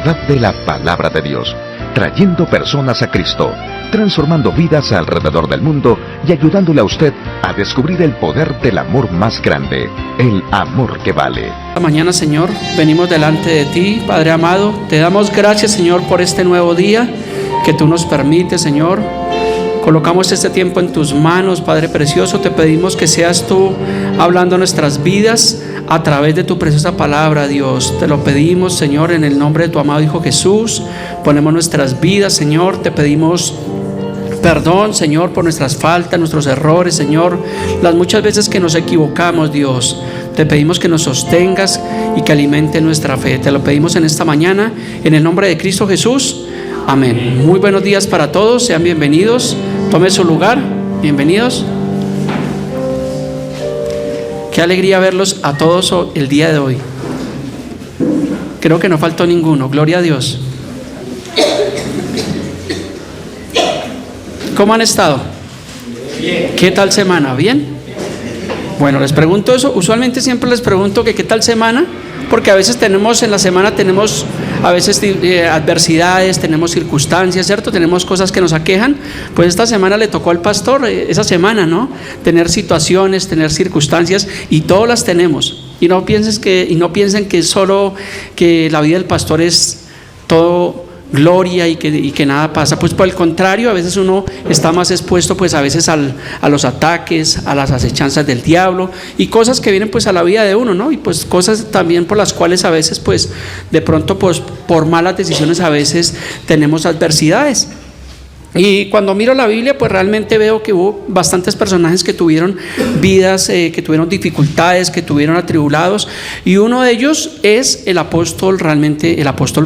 verdad de la palabra de Dios, trayendo personas a Cristo, transformando vidas alrededor del mundo y ayudándole a usted a descubrir el poder del amor más grande, el amor que vale. Esta mañana, Señor, venimos delante de ti, Padre amado. Te damos gracias, Señor, por este nuevo día que tú nos permites, Señor. Colocamos este tiempo en tus manos, Padre precioso. Te pedimos que seas tú hablando nuestras vidas a través de tu preciosa palabra, Dios. Te lo pedimos, Señor, en el nombre de tu amado Hijo Jesús. Ponemos nuestras vidas, Señor. Te pedimos perdón, Señor, por nuestras faltas, nuestros errores, Señor. Las muchas veces que nos equivocamos, Dios. Te pedimos que nos sostengas y que alimente nuestra fe. Te lo pedimos en esta mañana, en el nombre de Cristo Jesús. Amén. Muy buenos días para todos. Sean bienvenidos. Tome su lugar. Bienvenidos. Qué alegría verlos a todos el día de hoy. Creo que no faltó ninguno. Gloria a Dios. ¿Cómo han estado? Bien. ¿Qué tal semana? ¿Bien? Bueno, les pregunto eso. Usualmente siempre les pregunto que qué tal semana, porque a veces en la semana tenemos a veces adversidades, tenemos circunstancias, ¿cierto? Tenemos cosas que nos aquejan. Pues esta semana le tocó al pastor, esa semana, ¿no? Tener situaciones, tener circunstancias, y todas las tenemos. Y no piensen que solo que la vida del pastor es todo gloria y que nada pasa. Pues por el contrario, a veces uno está más expuesto pues a veces a los ataques, a las acechanzas del diablo y cosas que vienen pues a la vida de uno, ¿no? Y pues cosas también por las cuales a veces pues de pronto pues por malas decisiones a veces tenemos adversidades. Y cuando miro la Biblia, pues realmente veo que hubo bastantes personajes que tuvieron vidas, que tuvieron dificultades, que tuvieron atribulados, y uno de ellos es el apóstol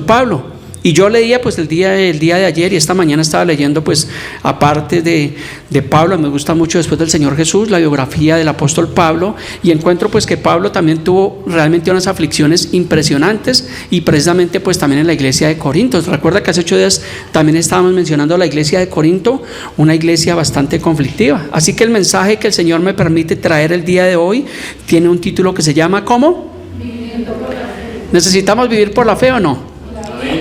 Pablo. Y yo leía pues el día de ayer y esta mañana estaba leyendo pues aparte de Pablo, me gusta mucho después del Señor Jesús, la biografía del apóstol Pablo, y encuentro pues que Pablo también tuvo realmente unas aflicciones impresionantes, y precisamente pues también en la iglesia de Corinto. Recuerda que hace 8 días también estábamos mencionando la iglesia de Corinto, una iglesia bastante conflictiva. Así que el mensaje que el Señor me permite traer el día de hoy tiene un título que se llama ¿cómo? ¿Necesitamos vivir por la fe o no?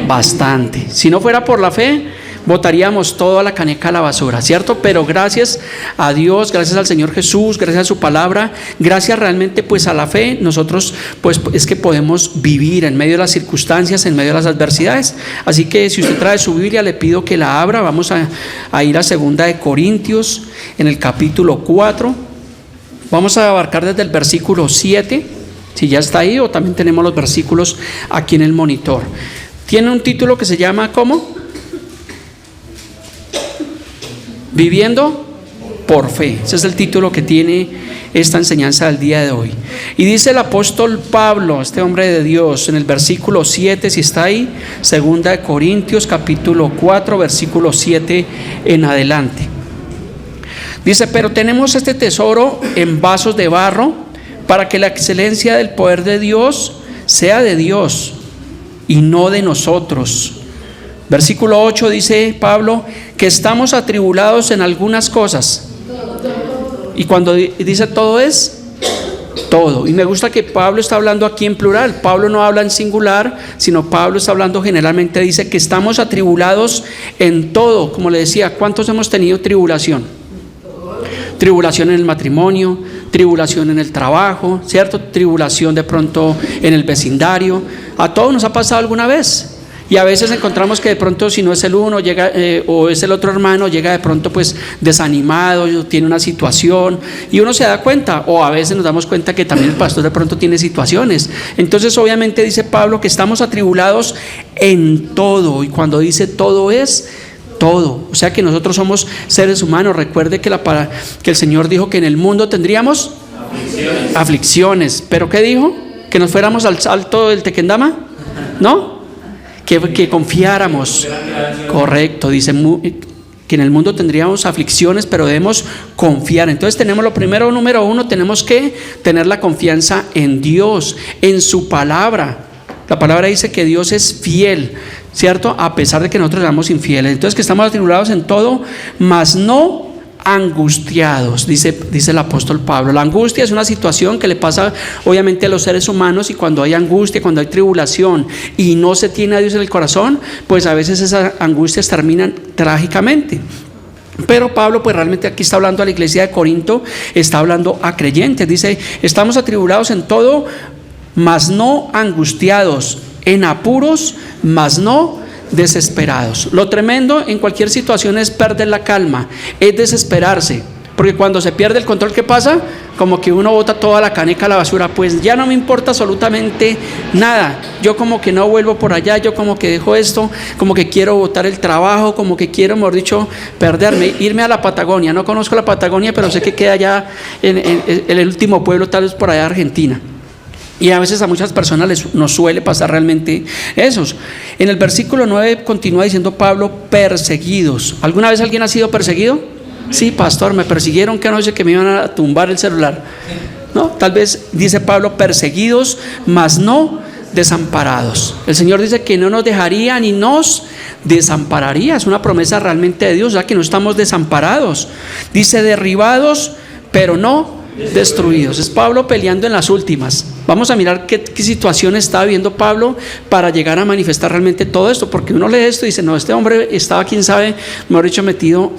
Bastante. Si no fuera por la fe, botaríamos toda la caneca a la basura, ¿cierto? Pero gracias a Dios, gracias al Señor Jesús, gracias a su palabra, gracias realmente pues a la fe, nosotros pues es que podemos vivir en medio de las circunstancias, en medio de las adversidades. Así que si usted trae su Biblia, le pido que la abra. Vamos a ir a 2 de Corintios, en el capítulo 4. Vamos a abarcar desde el versículo 7, si ya está ahí, o también tenemos los versículos aquí en el monitor. Tiene un título que se llama ¿cómo? Viviendo por fe. Ese es el título que tiene esta enseñanza del día de hoy. Y dice el apóstol Pablo, este hombre de Dios, en el versículo 7, si está ahí, 2 de Corintios capítulo 4, versículo 7 en adelante. Dice: pero tenemos este tesoro en vasos de barro, para que la excelencia del poder de Dios sea de Dios y no de nosotros. Versículo 8 dice Pablo que estamos atribulados en algunas cosas. Y cuando dice todo es todo. Y me gusta que Pablo está hablando aquí en plural. Pablo no habla en singular, sino Pablo está hablando generalmente. Dice que estamos atribulados en todo. Como le decía, ¿cuántos hemos tenido tribulación? Tribulación en el matrimonio, tribulación en el trabajo, ¿cierto? Tribulación de pronto en el vecindario. A todos nos ha pasado alguna vez. Y a veces encontramos que de pronto, si no es el uno llega, o es el otro hermano, llega de pronto pues desanimado, tiene una situación, y uno se da cuenta, o a veces nos damos cuenta que también el pastor de pronto tiene situaciones. Entonces obviamente dice Pablo que estamos atribulados en todo, y cuando dice todo es todo, o sea que nosotros somos seres humanos. Recuerde que el Señor dijo que en el mundo tendríamos aflicciones. ¿Pero qué dijo? ¿Que nos fuéramos al salto del Tequendama? ¿No? Que confiáramos. Correcto, dice que en el mundo tendríamos aflicciones, pero debemos confiar. Entonces tenemos lo primero, número uno, tenemos que tener la confianza en Dios, en su palabra. La palabra dice que Dios es fiel, ¿cierto? A pesar de que nosotros seamos infieles. Entonces que estamos atribulados en todo, mas no angustiados, dice el apóstol Pablo. La angustia es una situación que le pasa obviamente a los seres humanos, y cuando hay angustia, cuando hay tribulación y no se tiene a Dios en el corazón, pues a veces esas angustias terminan trágicamente. Pero Pablo pues realmente aquí está hablando a la iglesia de Corinto, está hablando a creyentes. Dice: estamos atribulados en todo, mas no angustiados, en apuros, mas no desesperados. Lo tremendo en cualquier situación es perder la calma, es desesperarse, porque cuando se pierde el control, ¿qué pasa? Como que uno bota toda la caneca a la basura. Pues ya no me importa absolutamente nada, yo como que no vuelvo por allá, yo como que dejo esto, como que quiero botar el trabajo, como que quiero, mejor dicho, perderme, irme a la Patagonia. No conozco la Patagonia, pero sé que queda allá en el último pueblo, tal vez por allá de Argentina. Y a veces a muchas personas nos suele pasar realmente esos. En el versículo 9 continúa diciendo Pablo: perseguidos. ¿Alguna vez alguien ha sido perseguido? Sí, pastor, me persiguieron, que anoche que me iban a tumbar el celular. No, tal vez dice Pablo: perseguidos, mas no desamparados. El Señor dice que no nos dejaría ni nos desampararía. Es una promesa realmente de Dios, ya que no estamos desamparados. Dice: derribados, pero no destruidos. Es Pablo peleando en las últimas. Vamos a mirar qué situación está viviendo Pablo para llegar a manifestar realmente todo esto, porque uno lee esto y dice: no, este hombre estaba, quién sabe, mejor dicho, metido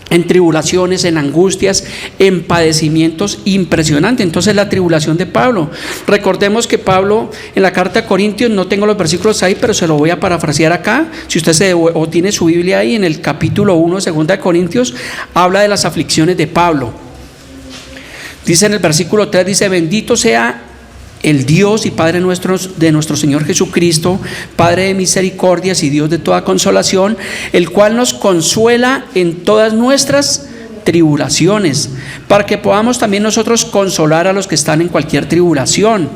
en tribulaciones, en angustias, en padecimientos impresionantes. Entonces la tribulación de Pablo, recordemos que Pablo en la carta a Corintios, no tengo los versículos ahí, pero se lo voy a parafrasear acá. Si usted o tiene su Biblia ahí, en el capítulo 1 de 2 de Corintios, habla de las aflicciones de Pablo. Dice en el versículo 3, dice: bendito sea el Dios y Padre de nuestro Señor Jesucristo, Padre de misericordias y Dios de toda consolación, el cual nos consuela en todas nuestras tribulaciones, para que podamos también nosotros consolar a los que están en cualquier tribulación,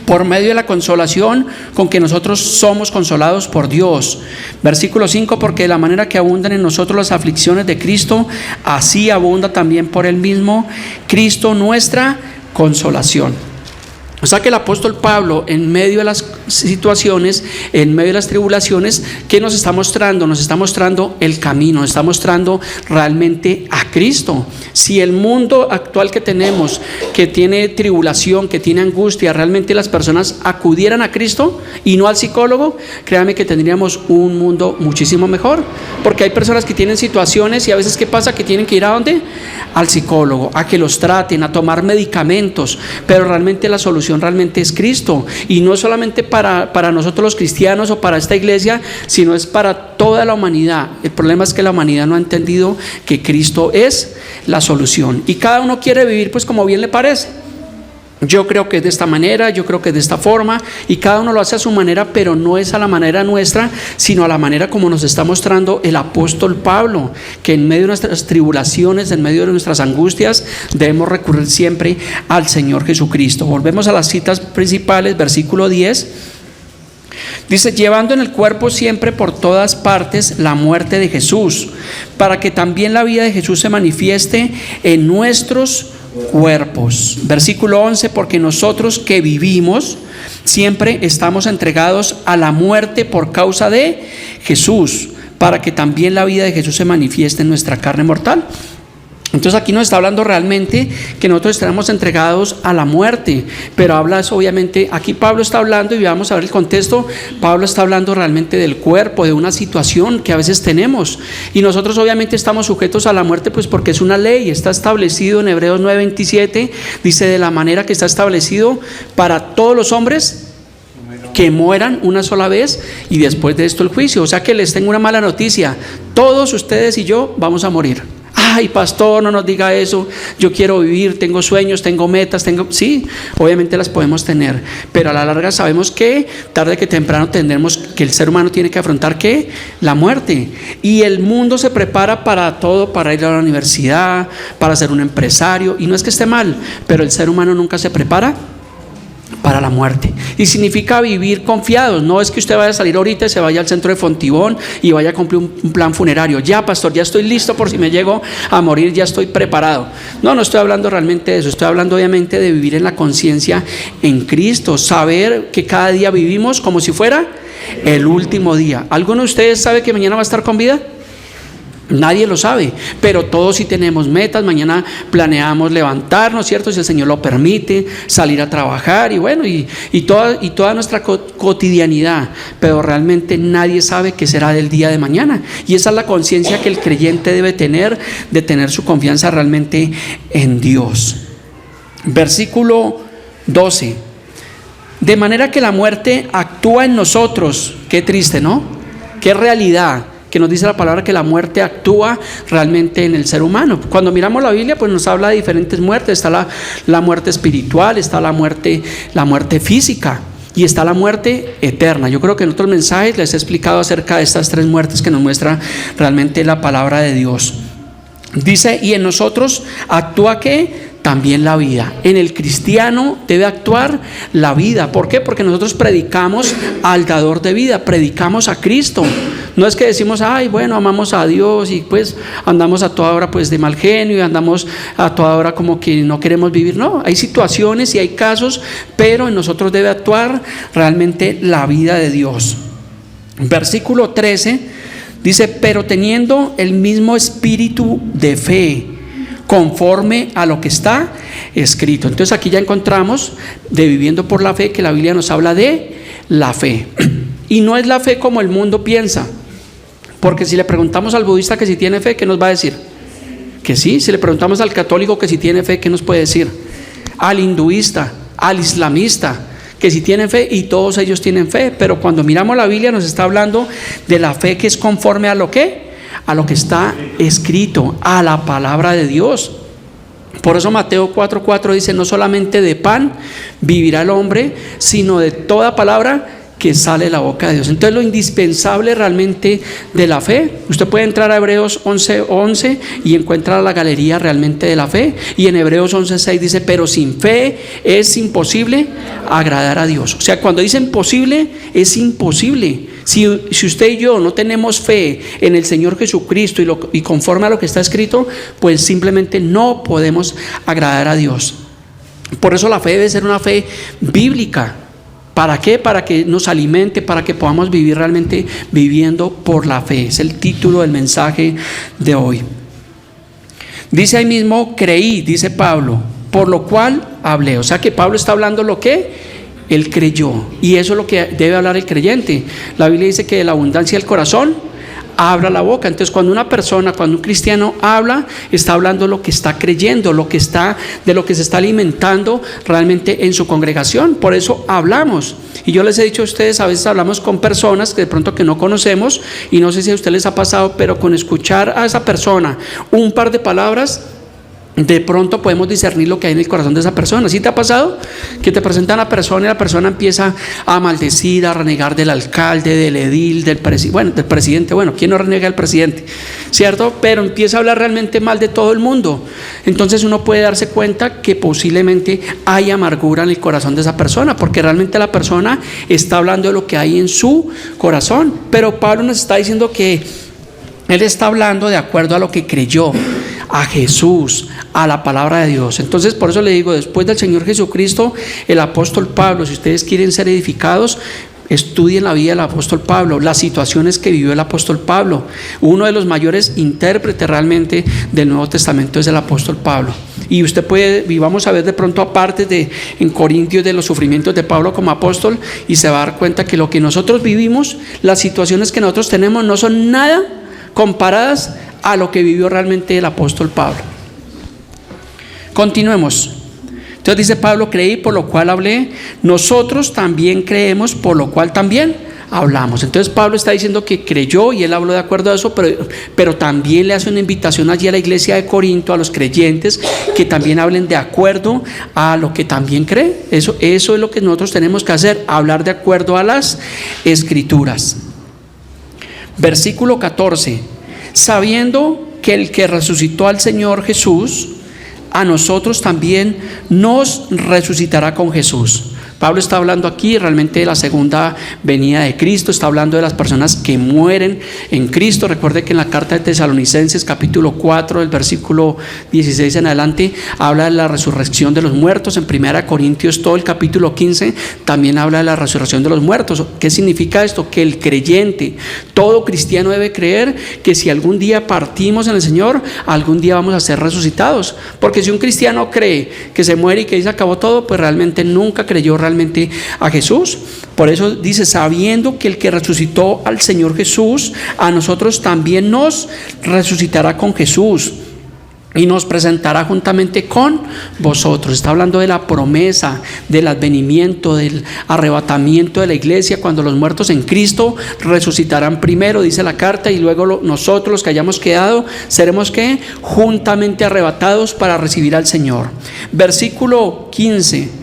por medio de la consolación con que nosotros somos consolados por Dios. Versículo 5: porque de la manera que abundan en nosotros las aflicciones de Cristo, así abunda también por él mismo Cristo nuestra consolación. O sea que el apóstol Pablo, en medio de las situaciones, en medio de las tribulaciones, ¿qué nos está mostrando? Nos está mostrando el camino, nos está mostrando realmente a Cristo. Si el mundo actual que tenemos, que tiene tribulación, que tiene angustia, realmente las personas acudieran a Cristo y no al psicólogo, créanme que tendríamos un mundo muchísimo mejor. Porque hay personas que tienen situaciones y a veces, ¿qué pasa? Que tienen que ir ¿a dónde? Al psicólogo, a que los traten, a tomar medicamentos, pero realmente la solución realmente es Cristo, y no solamente para nosotros los cristianos o para esta iglesia, sino es para toda la humanidad. El problema es que la humanidad no ha entendido que Cristo es la solución, y cada uno quiere vivir pues como bien le parece. Yo creo que es de esta manera, yo creo que es de esta forma, y cada uno lo hace a su manera, pero no es a la manera nuestra, sino a la manera como nos está mostrando el apóstol Pablo, que en medio de nuestras tribulaciones, en medio de nuestras angustias, debemos recurrir siempre al Señor Jesucristo. Volvemos a las citas principales, versículo 10. Dice: llevando en el cuerpo siempre por todas partes la muerte de Jesús, para que también la vida de Jesús se manifieste en nuestros cuerpos. Versículo 11: porque nosotros que vivimos siempre estamos entregados a la muerte por causa de Jesús, para que también la vida de Jesús se manifieste en nuestra carne mortal. Entonces aquí nos está hablando realmente que nosotros estaremos entregados a la muerte, pero habla eso, obviamente, aquí Pablo está hablando, y vamos a ver el contexto. Pablo está hablando realmente del cuerpo, de una situación que a veces tenemos, y nosotros obviamente estamos sujetos a la muerte, pues porque es una ley, está establecido en Hebreos 9:27, dice: de la manera que está establecido para todos los hombres que mueran una sola vez, y después de esto el juicio. O sea que les tengo una mala noticia: todos ustedes y yo vamos a morir. Ay, pastor, no nos diga eso, yo quiero vivir, tengo sueños, tengo metas, sí, obviamente las podemos tener, pero a la larga sabemos que tarde que temprano tendremos que el ser humano tiene que afrontar ¿qué? La muerte. Y el mundo se prepara para todo, para ir a la universidad, para ser un empresario, y no es que esté mal, pero el ser humano nunca se prepara para la muerte. Y significa vivir confiados. No es que usted vaya a salir ahorita y se vaya al centro de Fontibón y vaya a cumplir un plan funerario. Ya, pastor, ya estoy listo por si me llego a morir, ya estoy preparado. No estoy hablando realmente de eso. Estoy hablando obviamente de vivir en la conciencia en Cristo, saber que cada día vivimos como si fuera el último día. ¿Alguno de ustedes sabe que mañana va a estar con vida? Nadie lo sabe, pero todos sí tenemos metas. Mañana planeamos levantarnos, ¿cierto? Si el Señor lo permite, salir a trabajar y bueno, y toda nuestra cotidianidad. Pero realmente nadie sabe qué será del día de mañana. Y esa es la conciencia que el creyente debe tener, de tener su confianza realmente en Dios. Versículo 12. De manera que la muerte actúa en nosotros. Qué triste, ¿no? Qué realidad que nos dice la palabra, que la muerte actúa realmente en el ser humano. Cuando miramos la Biblia, pues nos habla de diferentes muertes. Está la muerte espiritual, está la muerte física y está la muerte eterna. Yo creo que en otros mensajes les he explicado acerca de estas tres muertes que nos muestra realmente la palabra de Dios. Dice, y en nosotros actúa ¿qué? También la vida. En el cristiano debe actuar la vida. ¿Por qué? Porque nosotros predicamos al dador de vida, predicamos a Cristo. No es que decimos, ay, bueno, amamos a Dios y pues andamos a toda hora pues de mal genio y andamos a toda hora como que no queremos vivir. No, hay situaciones y hay casos, pero en nosotros debe actuar realmente la vida de Dios. Versículo 13 dice, pero teniendo el mismo espíritu de fe, conforme a lo que está escrito. Entonces aquí ya encontramos de viviendo por la fe, que la Biblia nos habla de la fe. Y no es la fe como el mundo piensa, porque si le preguntamos al budista que si tiene fe, ¿qué nos va a decir? Que sí. Si le preguntamos al católico que si tiene fe, ¿qué nos puede decir? Al hinduista, al islamista, que si tienen fe, y todos ellos tienen fe. Pero cuando miramos la Biblia nos está hablando de la fe que es conforme a lo que está escrito, a la palabra de Dios. Por eso Mateo 4:4 dice, no solamente de pan vivirá el hombre, sino de toda palabra que sale de la boca de Dios. Entonces lo indispensable realmente de la fe, usted puede entrar a Hebreos 11:11 y encuentra la galería realmente de la fe, y en Hebreos 11:6 dice, pero sin fe es imposible agradar a Dios. O sea, cuando dice imposible, es imposible. Si usted y yo no tenemos fe en el Señor Jesucristo y conforme a lo que está escrito, pues simplemente no podemos agradar a Dios. Por eso la fe debe ser una fe bíblica. ¿Para qué? Para que nos alimente, para que podamos vivir realmente viviendo por la fe. Es el título del mensaje de hoy. Dice ahí mismo, creí, dice Pablo, por lo cual hablé. O sea que Pablo está hablando lo que él creyó, y eso es lo que debe hablar el creyente. La Biblia dice que de la abundancia del corazón habla la boca. Entonces cuando un cristiano habla, está hablando lo que está creyendo, de lo que se está alimentando realmente en su congregación. Por eso hablamos. Y yo les he dicho a ustedes, a veces hablamos con personas que de pronto que no conocemos, y no sé si a ustedes les ha pasado, pero con escuchar a esa persona un par de palabras, de pronto podemos discernir lo que hay en el corazón de esa persona. ¿Sí te ha pasado? Que te presentan a una persona y la persona empieza a maldecir, a renegar del alcalde, del edil, del presidente. Bueno, ¿quién no renega al presidente? ¿Cierto? Pero empieza a hablar realmente mal de todo el mundo. Entonces uno puede darse cuenta que posiblemente hay amargura en el corazón de esa persona, porque realmente la persona está hablando de lo que hay en su corazón. Pero Pablo nos está diciendo que él está hablando de acuerdo a lo que creyó, a Jesús, a la palabra de Dios. Entonces por eso le digo, después del Señor Jesucristo, el apóstol Pablo, si ustedes quieren ser edificados, estudien la vida del apóstol Pablo, las situaciones que vivió el apóstol Pablo. Uno de los mayores intérpretes realmente del Nuevo Testamento es el apóstol Pablo. Y usted puede, y vamos a ver de pronto aparte en Corintios de los sufrimientos de Pablo como apóstol, y se va a dar cuenta que lo que nosotros vivimos, las situaciones que nosotros tenemos, no son nada comparadas a lo que vivió realmente el apóstol Pablo. Continuemos. Entonces dice Pablo, creí, por lo cual hablé. Nosotros también creemos, por lo cual también hablamos. Entonces Pablo está diciendo que creyó y él habló de acuerdo a eso, pero también le hace una invitación allí a la iglesia de Corinto, a los creyentes, que también hablen de acuerdo a lo que también cree. Eso es lo que nosotros tenemos que hacer, hablar de acuerdo a las Escrituras. Versículo 14. Sabiendo que el que resucitó al Señor Jesús, a nosotros también nos resucitará con Jesús. Pablo está hablando aquí realmente de la segunda venida de Cristo, está hablando de las personas que mueren en Cristo. Recuerde que en la carta de Tesalonicenses capítulo 4, del versículo 16 en adelante, habla de la resurrección de los muertos. En 1 Corintios todo el capítulo 15 también habla de la resurrección de los muertos. ¿Qué significa esto? Que el creyente, todo cristiano debe creer que si algún día partimos en el Señor, algún día vamos a ser resucitados. Porque si un cristiano cree que se muere y que ahí se acabó todo, pues realmente nunca creyó realmente a Jesús. Por eso dice, sabiendo que el que resucitó al Señor Jesús, a nosotros también nos resucitará con Jesús y nos presentará juntamente con vosotros. Está hablando de la promesa, del advenimiento, del arrebatamiento de la iglesia, cuando los muertos en Cristo resucitarán primero, dice la carta, y luego nosotros los que hayamos quedado seremos ¿qué? Juntamente arrebatados para recibir al Señor. Versículo 15.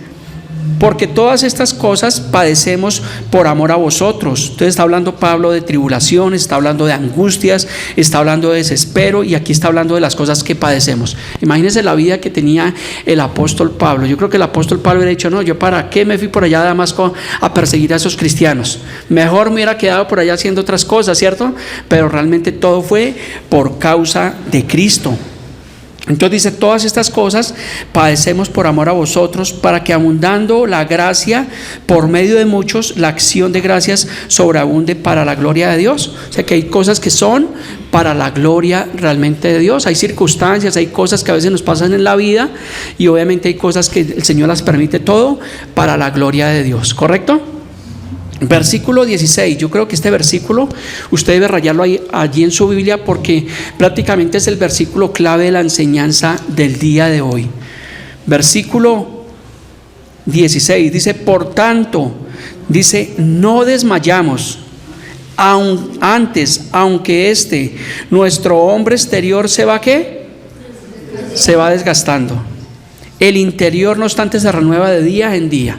Porque todas estas cosas padecemos por amor a vosotros. Entonces está hablando Pablo de tribulaciones, está hablando de angustias, está hablando de desespero, y aquí está hablando de las cosas que padecemos. Imagínense la vida que tenía el apóstol Pablo. Yo creo que el apóstol Pablo hubiera dicho, no, yo para qué me fui por allá a Damasco a perseguir a esos cristianos, mejor me hubiera quedado por allá haciendo otras cosas, ¿cierto? Pero realmente todo fue por causa de Cristo. Entonces dice, todas estas cosas padecemos por amor a vosotros, para que abundando la gracia por medio de muchos, la acción de gracias sobreabunde para la gloria de Dios. O sea que hay cosas que son para la gloria realmente de Dios. Hay circunstancias, hay cosas que a veces nos pasan en la vida, y obviamente hay cosas que el Señor las permite todo para la gloria de Dios, ¿correcto? Versículo 16, yo creo que este versículo usted debe rayarlo allí en su Biblia, porque prácticamente es el versículo clave de la enseñanza del día de hoy. Versículo 16 dice, por tanto, dice, no desmayamos, antes, aunque nuestro hombre exterior se va ¿qué? Se va desgastando, el interior no obstante se renueva de día en día.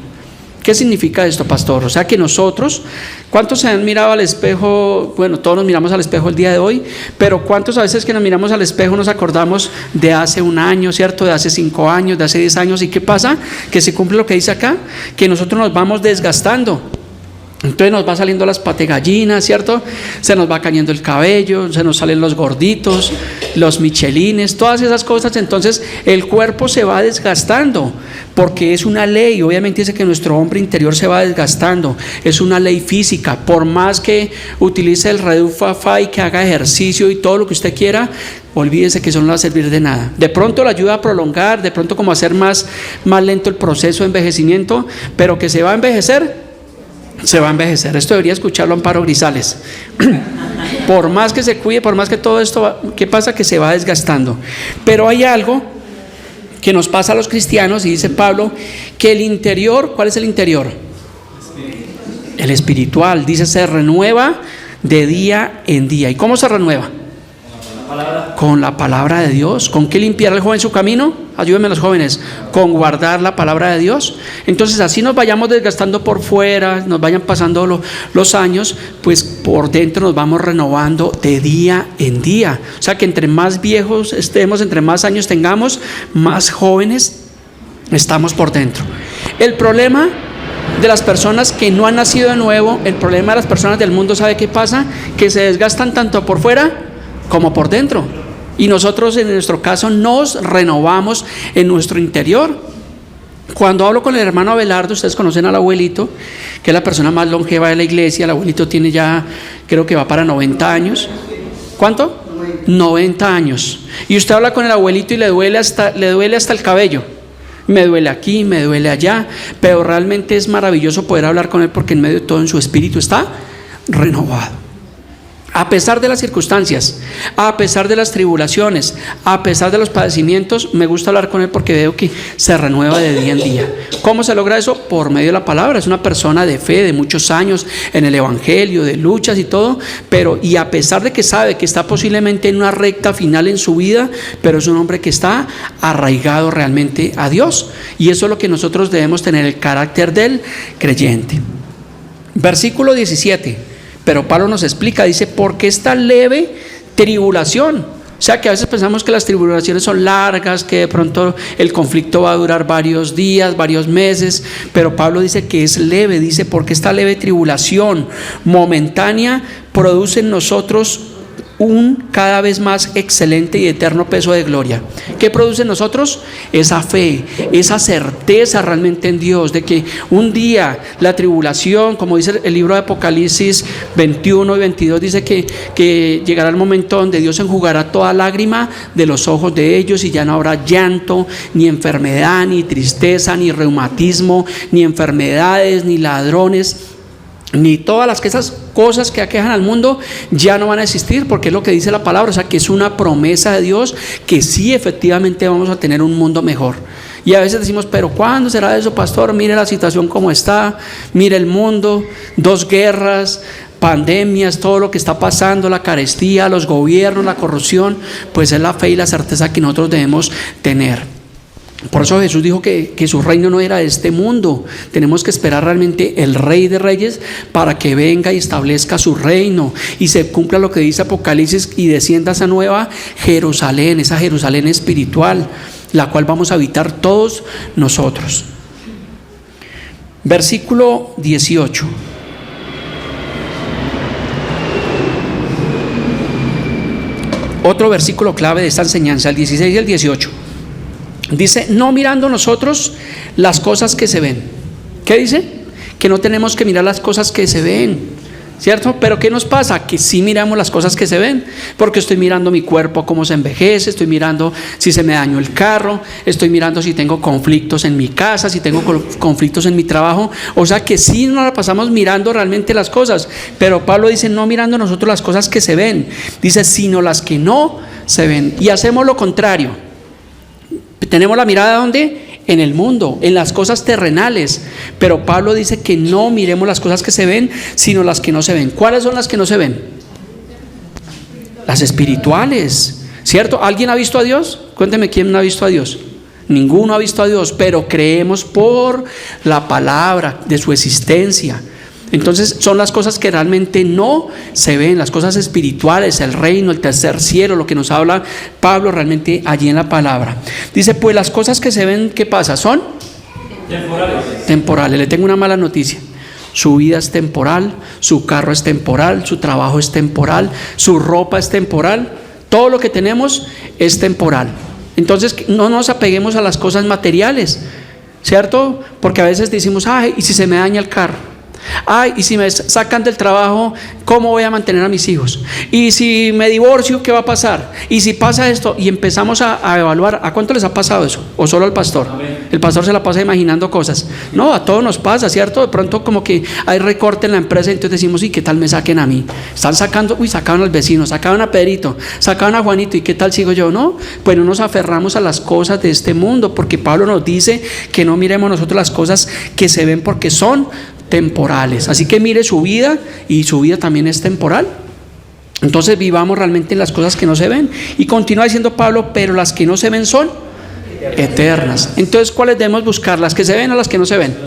¿Qué significa esto, pastor? O sea que nosotros, ¿cuántos se han mirado al espejo? Bueno, todos nos miramos al espejo el día de hoy, pero ¿cuántos a veces que nos miramos al espejo nos acordamos de hace un año, ¿cierto? De hace 5 años, de hace 10 años. ¿Y qué pasa? Que se cumple lo que dice acá, que nosotros nos vamos desgastando. Entonces nos va saliendo las pategallinas, ¿cierto? Se nos va cayendo el cabello, se nos salen los gorditos, los michelines, todas esas cosas. Entonces el cuerpo se va desgastando, porque es una ley. Obviamente dice que nuestro hombre interior se va desgastando, es una ley física. Por más que utilice el Redufafa y que haga ejercicio y todo lo que usted quiera, olvídese que eso no va a servir de nada. De pronto le ayuda a prolongar, de pronto como a hacer más lento el proceso de envejecimiento, pero que se va a envejecer. Se va a envejecer. Esto debería escucharlo Amparo Grisales. Por más que se cuide, por más que todo esto, ¿qué pasa? Que se va desgastando. Pero hay algo que nos pasa a los cristianos, y dice Pablo que el interior, ¿cuál es el interior? El espiritual, dice, se renueva de día en día. ¿Y cómo se renueva? Con la palabra de Dios. ¿Con qué limpiar el joven su camino? Ayúdenme los jóvenes, con guardar la palabra de Dios. Entonces así nos vayamos desgastando por fuera, nos vayan pasando los años, pues por dentro nos vamos renovando de día en día. O sea que entre más viejos estemos, entre más años tengamos, más jóvenes estamos por dentro. El problema de las personas que no han nacido de nuevo, el problema de las personas del mundo, ¿sabe qué pasa? Que se desgastan tanto por fuera como por dentro. Y nosotros en nuestro caso nos renovamos en nuestro interior. Cuando hablo con el hermano Abelardo, ustedes conocen al abuelito, que es la persona más longeva de la iglesia. El abuelito tiene ya, creo que va para 90 años. ¿Cuánto? 90 años. Y usted habla con el abuelito y le duele hasta el cabello. Me duele aquí, me duele allá, pero realmente es maravilloso poder hablar con él, porque en medio de todo en su espíritu está renovado. A pesar de las circunstancias, a pesar de las tribulaciones, a pesar de los padecimientos, me gusta hablar con él porque veo que se renueva de día en día. ¿Cómo se logra eso? Por medio de la palabra. Es una persona de fe, de muchos años en el evangelio, de luchas y todo, y a pesar de que sabe que está posiblemente en una recta final en su vida, pero es un hombre que está arraigado realmente a Dios. Y eso es lo que nosotros debemos tener, el carácter del creyente. Versículo 17. Pero Pablo nos explica, dice, porque esta leve tribulación, O sea que a veces pensamos que las tribulaciones son largas, que de pronto el conflicto va a durar varios días, varios meses, pero Pablo dice que es leve, dice, porque esta leve tribulación momentánea produce en nosotros un cada vez más excelente y eterno peso de gloria. ¿Qué produce en nosotros? Esa fe, esa certeza realmente en Dios, de que un día la tribulación, como dice el libro de Apocalipsis 21 y 22, dice que llegará el momento donde Dios enjugará toda lágrima de los ojos de ellos y ya no habrá llanto, ni enfermedad, ni tristeza, ni reumatismo, ni enfermedades, ni ladrones, ni todas esas cosas que aquejan al mundo ya no van a existir, porque es lo que dice la palabra. O sea que es una promesa de Dios que sí, efectivamente vamos a tener un mundo mejor. Y a veces decimos, pero ¿cuándo será eso, pastor? Mire la situación como está, mire el mundo, 2 guerras, pandemias, todo lo que está pasando, la carestía, los gobiernos, la corrupción. Pues es la fe y la certeza que nosotros debemos tener. Por eso Jesús dijo que su reino no era de este mundo. Tenemos que esperar realmente el Rey de Reyes para que venga y establezca su reino y se cumpla lo que dice Apocalipsis y descienda esa nueva Jerusalén, esa Jerusalén espiritual, la cual vamos a habitar todos nosotros. Versículo 18. Otro versículo clave de esta enseñanza, el 16 y el 18. Dice, no mirando nosotros las cosas que se ven. ¿Qué dice? Que no tenemos que mirar las cosas que se ven, ¿cierto? Pero ¿qué nos pasa? Que sí miramos las cosas que se ven, porque estoy mirando mi cuerpo cómo se envejece, estoy mirando si se me dañó el carro, estoy mirando si tengo conflictos en mi casa, si tengo conflictos en mi trabajo. O sea que sí nos la pasamos mirando realmente las cosas, pero Pablo dice, no mirando nosotros las cosas que se ven, dice, sino las que no se ven. Y hacemos lo contrario. Tenemos la mirada ¿dónde? En el mundo, en las cosas terrenales. Pero Pablo dice que no miremos las cosas que se ven, sino las que no se ven. ¿Cuáles son las que no se ven? Las espirituales, ¿cierto? ¿Alguien ha visto a Dios? Cuénteme quién no ha visto a Dios. Ninguno ha visto a Dios, pero creemos por la palabra de su existencia. Entonces son las cosas que realmente no se ven, las cosas espirituales, el reino, el tercer cielo, lo que nos habla Pablo realmente allí en la palabra. Dice, pues las cosas que se ven, ¿qué pasa? Son temporales. Le tengo una mala noticia. Su vida es temporal, su carro es temporal, su trabajo es temporal, su ropa es temporal, todo lo que tenemos es temporal. Entonces no nos apeguemos a las cosas materiales, ¿cierto? Porque a veces decimos, ay, ¿y si se me daña el carro? Ay, y si me sacan del trabajo, ¿cómo voy a mantener a mis hijos? Y si me divorcio, ¿qué va a pasar? Y si pasa esto, y empezamos a evaluar. ¿A cuánto les ha pasado eso? ¿O solo al pastor? El pastor se la pasa imaginando cosas. No, a todos nos pasa, ¿cierto? De pronto como que hay recorte en la empresa, entonces decimos, ¿y qué tal me saquen a mí? Están sacando, sacaron al vecino, sacaron a Pedrito, sacaron a Juanito, ¿y qué tal sigo yo? No, pues no nos aferramos a las cosas de este mundo, porque Pablo nos dice que no miremos nosotros las cosas que se ven, porque son temporales. Así que mire su vida, y su vida también es temporal. Entonces vivamos realmente en las cosas que no se ven. Y continúa diciendo Pablo, pero las que no se ven son eternas. Entonces, ¿cuáles debemos buscar? ¿Las que se ven o las que no se ven?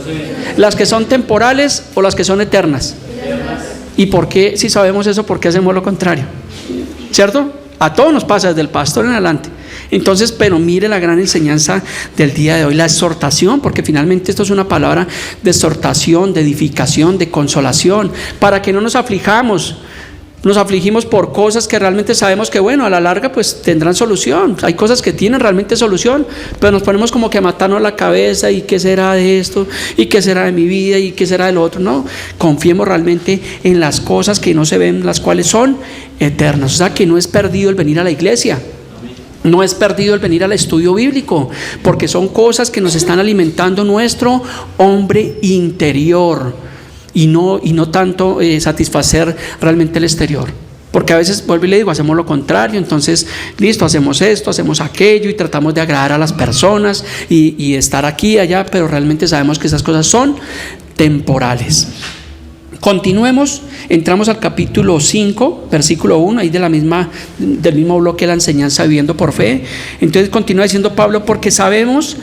¿Las que son temporales o las que son eternas? ¿Y por qué, si sabemos eso, por qué hacemos lo contrario? ¿Cierto? A todos nos pasa, desde el pastor en adelante. Entonces, pero mire la gran enseñanza del día de hoy, la exhortación, porque finalmente esto es una palabra de exhortación, de edificación, de consolación, para que no nos aflijamos. Nos afligimos por cosas que realmente sabemos que, bueno, a la larga pues tendrán solución. Hay cosas que tienen realmente solución, pero nos ponemos como que a matarnos la cabeza, y qué será de esto, y qué será de mi vida, y qué será del otro. No, confiemos realmente en las cosas que no se ven, las cuales son eternas. O sea que no es perdido el venir a la iglesia. No es perdido el venir al estudio bíblico, porque son cosas que nos están alimentando nuestro hombre interior, y no tanto satisfacer realmente el exterior. Porque a veces, vuelvo y le digo, hacemos lo contrario. Entonces, listo, hacemos esto, hacemos aquello, y tratamos de agradar a las personas y estar aquí y allá, pero realmente sabemos que esas cosas son temporales. Continuemos, entramos al capítulo 5, versículo 1, ahí del mismo bloque de la enseñanza viviendo por fe. Entonces continúa diciendo Pablo, porque sabemos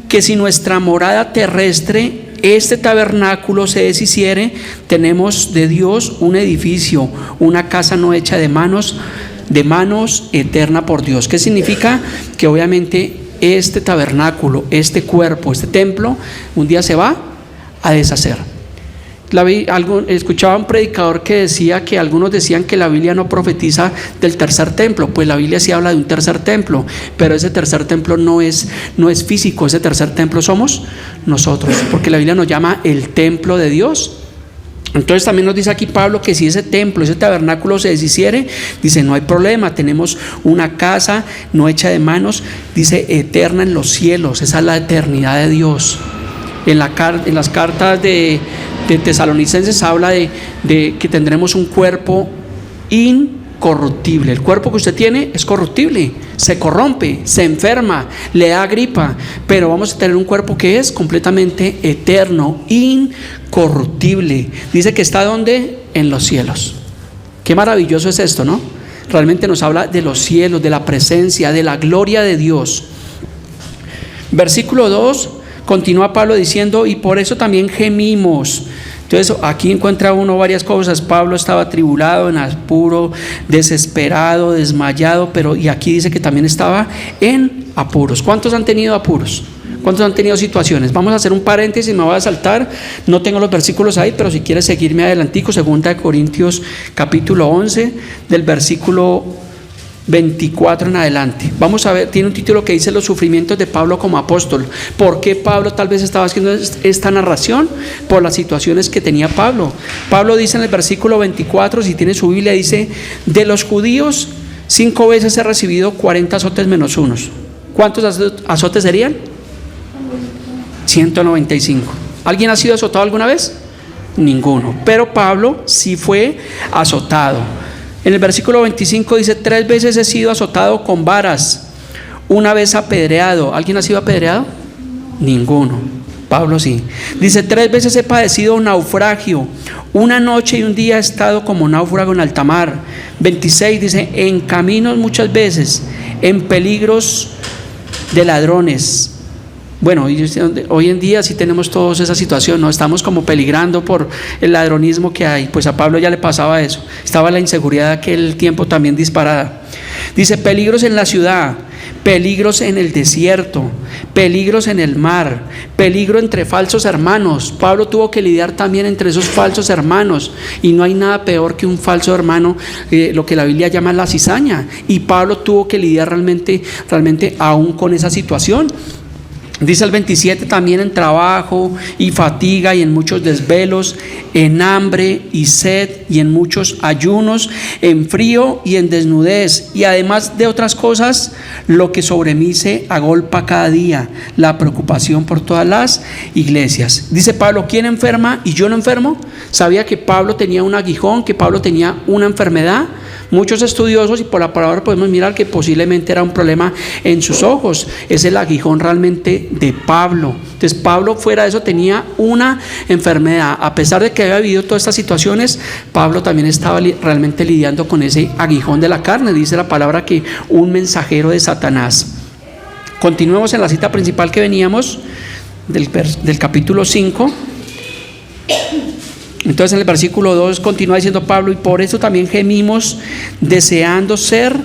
que si nuestra morada terrestre, este tabernáculo, se deshiciere, tenemos de Dios un edificio, una casa no hecha de manos, de manos eterna por Dios. ¿Qué significa? Que obviamente este tabernáculo, este cuerpo, este templo, un día se va a deshacer. Escuchaba un predicador que decía que algunos decían que la Biblia no profetiza del tercer templo. Pues la Biblia sí habla de un tercer templo, pero ese tercer templo no es físico. Ese tercer templo somos nosotros, porque la Biblia nos llama el templo de Dios. Entonces también nos dice aquí Pablo que si ese templo, ese tabernáculo se deshiciere, dice, no hay problema, tenemos una casa no hecha de manos, dice, eterna en los cielos. Esa es la eternidad de Dios. En las cartas de Tesalonicenses habla de que tendremos un cuerpo incorruptible. El cuerpo que usted tiene es corruptible, se corrompe, se enferma, le da gripa, pero vamos a tener un cuerpo que es completamente eterno, incorruptible. Dice que está ¿dónde? En los cielos. Qué maravilloso es esto, ¿no? Realmente nos habla de los cielos, de la presencia, de la gloria de Dios. Versículo 2, continúa Pablo diciendo, y por eso también gemimos. Entonces aquí encuentra uno varias cosas. Pablo estaba atribulado, en apuro, desesperado, desmayado, y aquí dice que también estaba en apuros. ¿Cuántos han tenido apuros? ¿Cuántos han tenido situaciones? Vamos a hacer un paréntesis, me voy a saltar, no tengo los versículos ahí, pero si quieres seguirme adelantico, 2 Corintios capítulo 11, del versículo 24 en adelante. Vamos a ver, tiene un título que dice los sufrimientos de Pablo como apóstol. ¿Por qué Pablo tal vez estaba haciendo esta narración? Por las situaciones que tenía Pablo. Pablo dice en el versículo 24, si tiene su Biblia, dice, de los judíos 5 veces he recibido 40 azotes menos unos. ¿Cuántos azotes serían? 195. ¿Alguien ha sido azotado alguna vez? Ninguno. Pero Pablo sí fue azotado. En el versículo 25 dice, 3 veces he sido azotado con varas, 1 vez apedreado. ¿Alguien ha sido apedreado? Ninguno. Pablo sí. Dice, 3 veces he padecido naufragio, 1 noche y 1 día he estado como náufrago en alta mar. 26 dice, en caminos muchas veces, en peligros de ladrones. Bueno, hoy en día sí tenemos todos esa situación, ¿no? Estamos como peligrando por el ladronismo que hay. Pues a Pablo ya le pasaba eso. Estaba la inseguridad de aquel tiempo también disparada. Dice, peligros en la ciudad, peligros en el desierto, peligros en el mar, peligro entre falsos hermanos. Pablo tuvo que lidiar también entre esos falsos hermanos, y no hay nada peor que un falso hermano, lo que la Biblia llama la cizaña, y Pablo tuvo que lidiar realmente aún con esa situación. Dice el 27, también en trabajo y fatiga y en muchos desvelos, en hambre y sed y en muchos ayunos, en frío y en desnudez, y además de otras cosas, lo que sobre mí se agolpa cada día, la preocupación por todas las iglesias. Dice Pablo, ¿quién enferma y yo no enfermo? Sabía que Pablo tenía un aguijón, que Pablo tenía una enfermedad. Muchos estudiosos, y por la palabra podemos mirar que posiblemente era un problema en sus ojos. Es el aguijón realmente de Pablo. Entonces Pablo fuera de eso tenía una enfermedad. A pesar de que había vivido todas estas situaciones, Pablo también estaba realmente lidiando con ese aguijón de la carne. Dice la palabra que un mensajero de Satanás. Continuemos en la cita principal que veníamos del capítulo 5. Entonces en el versículo 2 continúa diciendo Pablo, y por eso también gemimos, deseando ser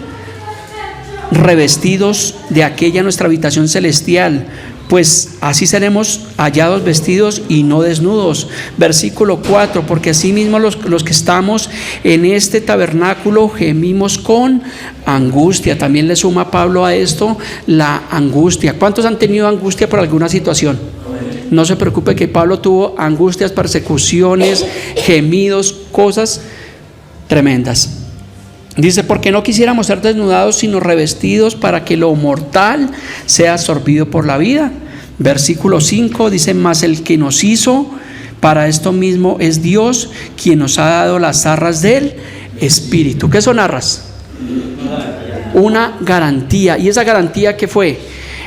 revestidos de aquella nuestra habitación celestial, pues así seremos hallados vestidos y no desnudos. Versículo 4, porque asimismo los que estamos en este tabernáculo gemimos con angustia. También le suma Pablo a esto la angustia. ¿Cuántos han tenido angustia por alguna situación? No se preocupe que Pablo tuvo angustias, persecuciones, gemidos, cosas tremendas. Dice, porque no quisiéramos ser desnudados, sino revestidos para que lo mortal sea absorbido por la vida. Versículo 5 dice, mas el que nos hizo para esto mismo es Dios, quien nos ha dado las arras del Espíritu. ¿Qué son arras? Una garantía. ¿Y esa garantía qué fue?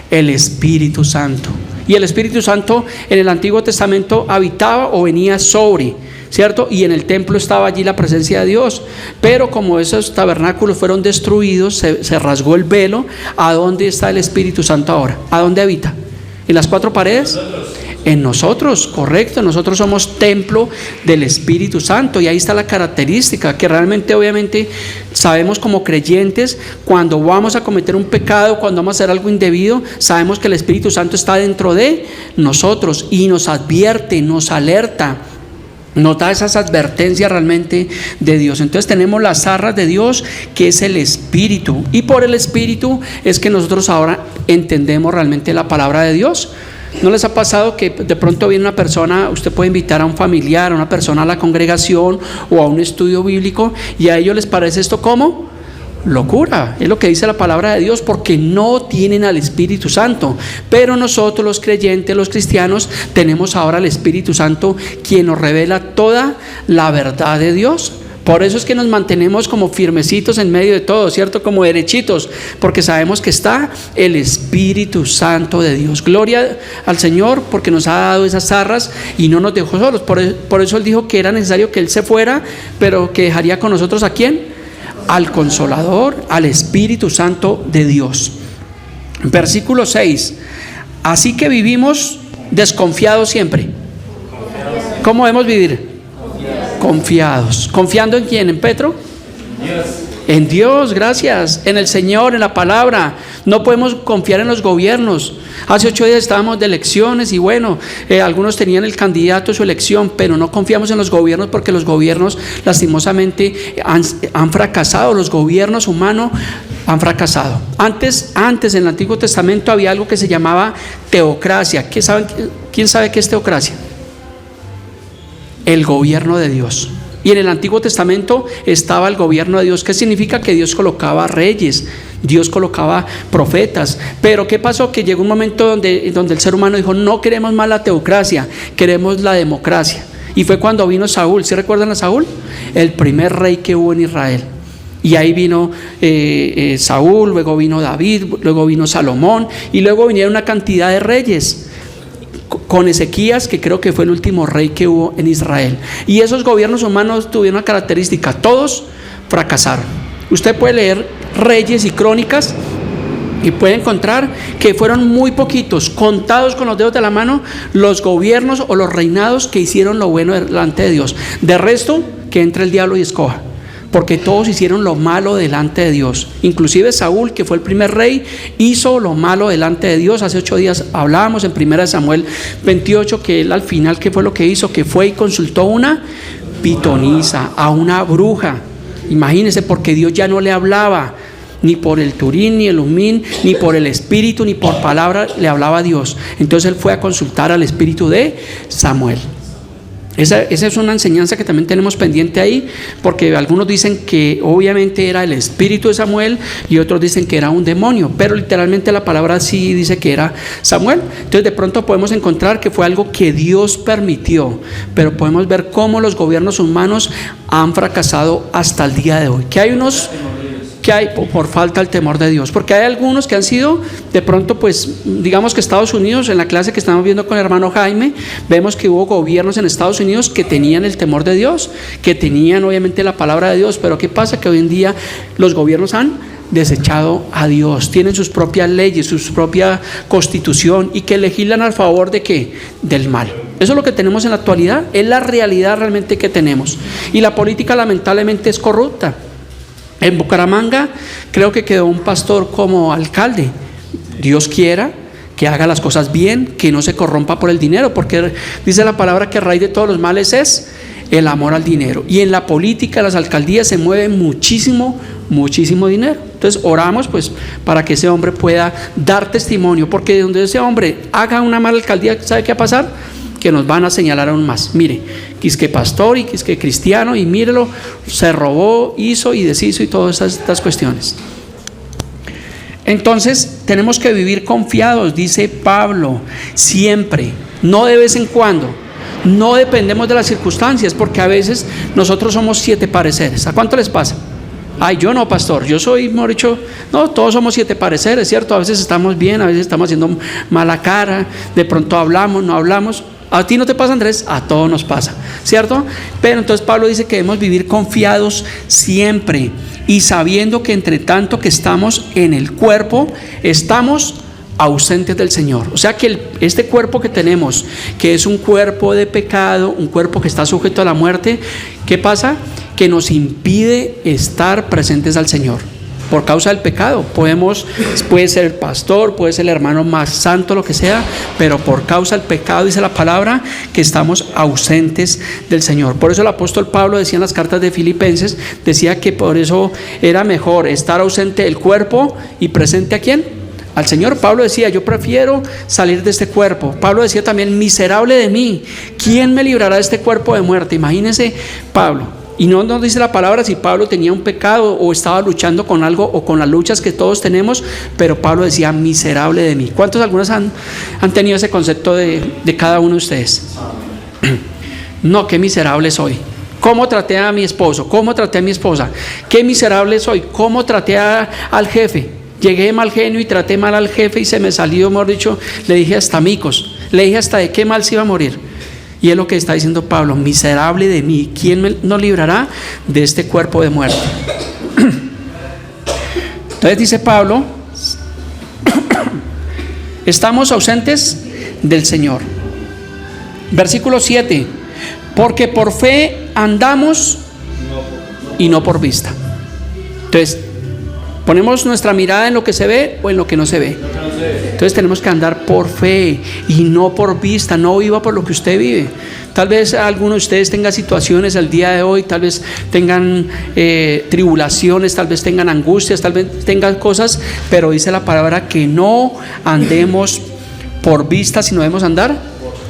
El Espíritu Santo. Y el Espíritu Santo en el Antiguo Testamento habitaba o venía sobre, ¿cierto? Y en el templo estaba allí la presencia de Dios. Pero como esos tabernáculos fueron destruidos, se rasgó el velo. ¿A dónde está el Espíritu Santo ahora? ¿A dónde habita? ¿En las 4 paredes? En nosotros, correcto, nosotros somos templo del Espíritu Santo, y ahí está la característica que realmente obviamente sabemos como creyentes, cuando vamos a cometer un pecado, cuando vamos a hacer algo indebido, sabemos que el Espíritu Santo está dentro de nosotros y nos advierte, nos alerta, nos da esas advertencias realmente de Dios. Entonces tenemos las arras de Dios, que es el Espíritu, y por el Espíritu es que nosotros ahora entendemos realmente la palabra de Dios. ¿No les ha pasado que de pronto viene una persona, usted puede invitar a un familiar, a una persona a la congregación o a un estudio bíblico, y a ellos les parece esto como locura? Es lo que dice la palabra de Dios, porque no tienen al Espíritu Santo. Pero nosotros los creyentes, los cristianos, tenemos ahora al Espíritu Santo, quien nos revela toda la verdad de Dios. Por eso es que nos mantenemos como firmecitos en medio de todo, ¿cierto? Como derechitos, porque sabemos que está el Espíritu Santo de Dios. Gloria al Señor, porque nos ha dado esas arras y no nos dejó solos. Por eso Él dijo que era necesario que Él se fuera, pero que dejaría con nosotros ¿a quién? Al Consolador, al Espíritu Santo de Dios. Versículo 6. Así que vivimos desconfiados siempre. ¿Cómo debemos vivir? Confiados. ¿Confiando en quién? ¿En Petro? En Dios, gracias. En el Señor, en la palabra. No podemos confiar en los gobiernos. Hace 8 días estábamos de elecciones y bueno, algunos tenían el candidato de su elección, pero no confiamos en los gobiernos, porque los gobiernos lastimosamente han fracasado. Los gobiernos humanos han fracasado. Antes en el Antiguo Testamento había algo que se llamaba teocracia. ¿Quién sabe qué es teocracia? El gobierno de Dios. Y en el Antiguo Testamento estaba el gobierno de Dios. ¿Qué significa? Que Dios colocaba reyes, Dios colocaba profetas. Pero ¿qué pasó? Que llegó un momento donde el ser humano dijo: no queremos más la teocracia, queremos la democracia. Y fue cuando vino Saúl. ¿Sí recuerdan a Saúl? El primer rey que hubo en Israel. Y ahí vino Saúl, luego vino David, luego vino Salomón, y luego vinieron una cantidad de reyes, con Ezequías, que creo que fue el último rey que hubo en Israel. Y esos gobiernos humanos tuvieron una característica: todos fracasaron. Usted puede leer Reyes y Crónicas y puede encontrar que fueron muy poquitos, contados con los dedos de la mano, los gobiernos o los reinados que hicieron lo bueno delante de Dios. De resto, que entre el diablo y escoja, porque todos hicieron lo malo delante de Dios. Inclusive Saúl, que fue el primer rey, hizo lo malo delante de Dios. Hace 8 días hablábamos en 1 Samuel 28 que él al final, ¿qué fue lo que hizo? Que fue y consultó a una pitonisa, a una bruja. Imagínense, porque Dios ya no le hablaba ni por el Turín, ni el Umín, ni por el Espíritu, ni por palabra le hablaba a Dios. Entonces él fue a consultar al Espíritu de Samuel. Esa es una enseñanza que también tenemos pendiente ahí, porque algunos dicen que obviamente era el espíritu de Samuel y otros dicen que era un demonio, pero literalmente la palabra sí dice que era Samuel. Entonces de pronto podemos encontrar que fue algo que Dios permitió, pero podemos ver cómo los gobiernos humanos han fracasado hasta el día de hoy. Que hay unos que hay por falta del temor de Dios, porque hay algunos que han sido de pronto, pues digamos que Estados Unidos, en la clase que estamos viendo con el hermano Jaime, vemos que hubo gobiernos en Estados Unidos que tenían el temor de Dios, que tenían obviamente la palabra de Dios. Pero ¿qué pasa? Que hoy en día los gobiernos han desechado a Dios, tienen sus propias leyes, su propia constitución, y que legislan a favor de ¿qué? Del mal. Eso es lo que tenemos en la actualidad, es la realidad realmente que tenemos. Y la política lamentablemente es corrupta. En Bucaramanga creo que quedó un pastor como alcalde. Dios quiera que haga las cosas bien, que no se corrompa por el dinero, porque dice la palabra que a raíz de todos los males es el amor al dinero. Y en la política, las alcaldías, se mueve muchísimo dinero. Entonces oramos pues para que ese hombre pueda dar testimonio, porque donde ese hombre haga una mala alcaldía, ¿sabe qué va a pasar? Que nos van a señalar aún más. Mire, quisque pastor y quisque cristiano, y mírelo, se robó, hizo y deshizo y todas estas cuestiones. Entonces tenemos que vivir confiados, dice Pablo, siempre, no de vez en cuando. No dependemos de las circunstancias, porque a veces nosotros somos 7 pareceres. ¿A cuánto les pasa? Ay, yo no, pastor, yo soy, mejor dicho, no, todos somos 7 pareceres, ¿cierto? A veces estamos bien, a veces estamos haciendo mala cara, de pronto hablamos, no hablamos. ¿A ti no te pasa, Andrés? A todos nos pasa, ¿cierto? Pero entonces Pablo dice que debemos vivir confiados siempre, y sabiendo que entre tanto que estamos en el cuerpo, estamos ausentes del Señor. O sea que este cuerpo que tenemos, que es un cuerpo de pecado, un cuerpo que está sujeto a la muerte, ¿qué pasa? Que nos impide estar presentes al Señor. Por causa del pecado, puede ser el pastor, puede ser el hermano más santo, lo que sea, pero por causa del pecado, dice la palabra, que estamos ausentes del Señor. Por eso el apóstol Pablo decía en las cartas de Filipenses, decía que por eso era mejor estar ausente del cuerpo y presente ¿a quién? Al Señor. Pablo decía, yo prefiero salir de este cuerpo. Pablo decía también, miserable de mí, ¿quién me librará de este cuerpo de muerte? Imagínense Pablo. Y no nos dice la palabra si Pablo tenía un pecado o estaba luchando con algo o con las luchas que todos tenemos, pero Pablo decía, miserable de mí. ¿Cuántos algunos han tenido ese concepto de cada uno de ustedes? No, qué miserable soy. ¿Cómo traté a mi esposo? ¿Cómo traté a mi esposa? Qué miserable soy. ¿Cómo traté al jefe? Llegué de mal genio y traté mal al jefe y se me salió, mejor dicho, le dije hasta micos, le dije hasta de qué mal se iba a morir. Y es lo que está diciendo Pablo, miserable de mí, ¿quién nos librará de este cuerpo de muerte? Entonces dice Pablo, estamos ausentes del Señor. Versículo 7, porque por fe andamos y no por vista. Entonces, ponemos nuestra mirada en lo que se ve o en lo que no se ve. Entonces tenemos que andar por fe y no por vista. No viva por lo que usted vive. Tal vez algunos de ustedes tengan situaciones el día de hoy, tal vez tengan tribulaciones, tal vez tengan angustias, tal vez tengan cosas, pero dice la palabra que no andemos por vista, sino debemos andar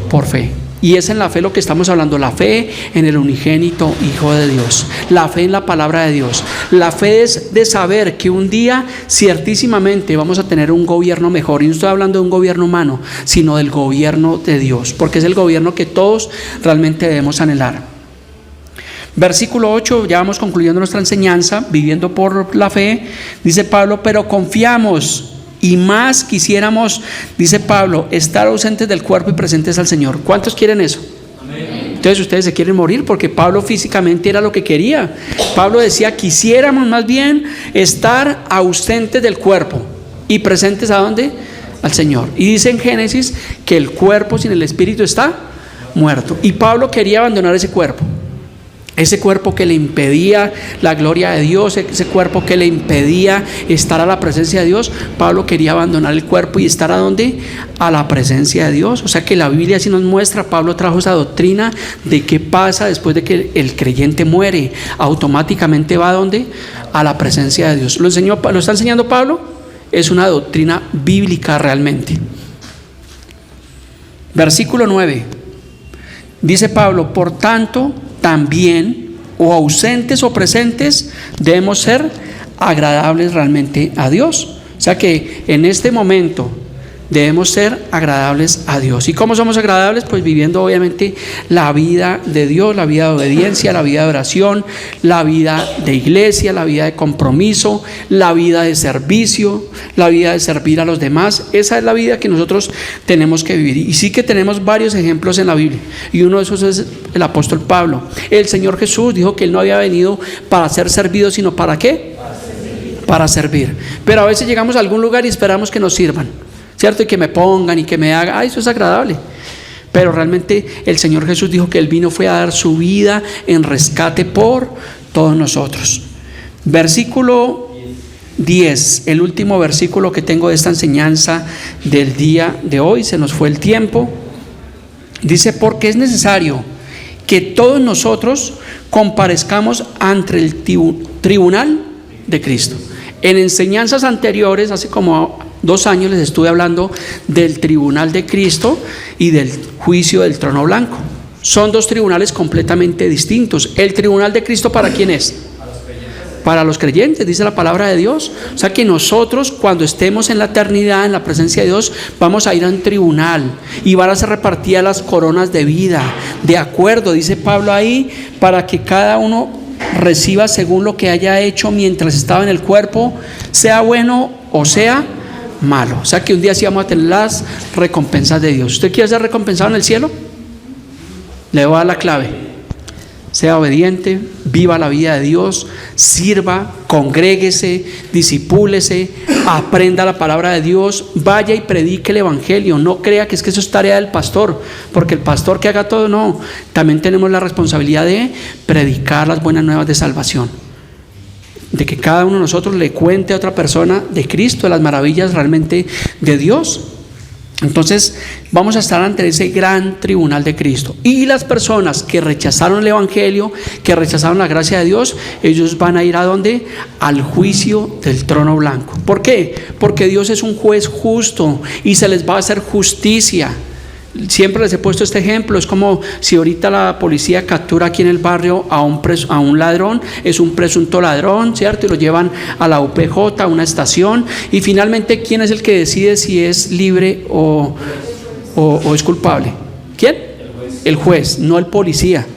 por fe. Y es en la fe lo que estamos hablando, la fe en el unigénito Hijo de Dios, la fe en la palabra de Dios. La fe es de saber que un día ciertísimamente vamos a tener un gobierno mejor. Y no estoy hablando de un gobierno humano, sino del gobierno de Dios, porque es el gobierno que todos realmente debemos anhelar. Versículo 8, ya vamos concluyendo nuestra enseñanza, viviendo por la fe. Dice Pablo, pero confiamos. Y más quisiéramos, dice Pablo, estar ausentes del cuerpo y presentes al Señor. ¿Cuántos quieren eso? Amén. Entonces ustedes se quieren morir porque Pablo físicamente era lo que quería. Pablo decía, quisiéramos más bien estar ausentes del cuerpo y presentes ¿a dónde? Al Señor. Y dice en Génesis que el cuerpo sin el espíritu está muerto. Y Pablo quería abandonar ese cuerpo. Ese cuerpo que le impedía la gloria de Dios, ese cuerpo que le impedía estar a la presencia de Dios. Pablo quería abandonar el cuerpo y estar ¿a dónde? A la presencia de Dios. O sea que la Biblia sí nos muestra, Pablo trajo esa doctrina de qué pasa después de que el creyente muere. Automáticamente va ¿a dónde? A la presencia de Dios. ¿Lo está enseñando Pablo? Es una doctrina bíblica realmente. Versículo 9. Dice Pablo, por tanto, también, o ausentes o presentes, debemos ser agradables realmente a Dios. O sea que en este momento debemos ser agradables a Dios. ¿Y cómo somos agradables? Pues viviendo obviamente la vida de Dios, la vida de obediencia, la vida de oración, la vida de iglesia, la vida de compromiso, la vida de servicio, la vida de servir a los demás. Esa es la vida que nosotros tenemos que vivir. Y sí que tenemos varios ejemplos en la Biblia. Y uno de esos es el apóstol Pablo. El Señor Jesús dijo que Él no había venido para ser servido, sino ¿para qué? Para servir. Pero a veces llegamos a algún lugar y esperamos que nos sirvan, ¿cierto? Y que me pongan y que me hagan, eso es agradable. Pero realmente el Señor Jesús dijo que Él vino fue a dar su vida en rescate por todos nosotros. Versículo 10, el último versículo que tengo de esta enseñanza del día de hoy, se nos fue el tiempo. Dice, porque es necesario que todos nosotros comparezcamos ante el tribunal de Cristo. En enseñanzas anteriores, hace como 2 años, les estuve hablando del tribunal de Cristo y del juicio del trono blanco. Son 2 tribunales completamente distintos. El tribunal de Cristo, ¿para quién es? Para los creyentes, dice la palabra de Dios. O sea que nosotros, cuando estemos en la eternidad, en la presencia de Dios, vamos a ir a un tribunal y van a ser repartidas las coronas de vida. De acuerdo, dice Pablo ahí, para que cada uno reciba según lo que haya hecho mientras estaba en el cuerpo, sea bueno o sea malo. O sea que un día sí vamos a tener las recompensas de Dios. ¿Usted quiere ser recompensado en el cielo? Le voy a dar la clave. sea obediente, viva la vida de Dios, sirva, congréguese, disipúlese, aprenda la palabra de Dios, vaya y predique el evangelio. No crea que eso es tarea del pastor, porque el pastor que haga todo, no. También tenemos la responsabilidad de predicar las buenas nuevas de salvación, de que cada uno de nosotros le cuente a otra persona de Cristo, de las maravillas realmente de Dios. Entonces vamos a estar ante ese gran tribunal de Cristo, y las personas que rechazaron el evangelio, que rechazaron la gracia de Dios, ellos van a ir ¿a dónde? Al juicio del trono blanco. ¿Por qué? Porque Dios es un juez justo y se les va a hacer justicia. Siempre les he puesto este ejemplo. Es como si ahorita la policía captura aquí en el barrio a un ladrón, es un presunto ladrón, ¿cierto? Y lo llevan a la UPJ, a una estación, y finalmente ¿quién es el que decide si es libre o es culpable? ¿Quién? El juez, no el policía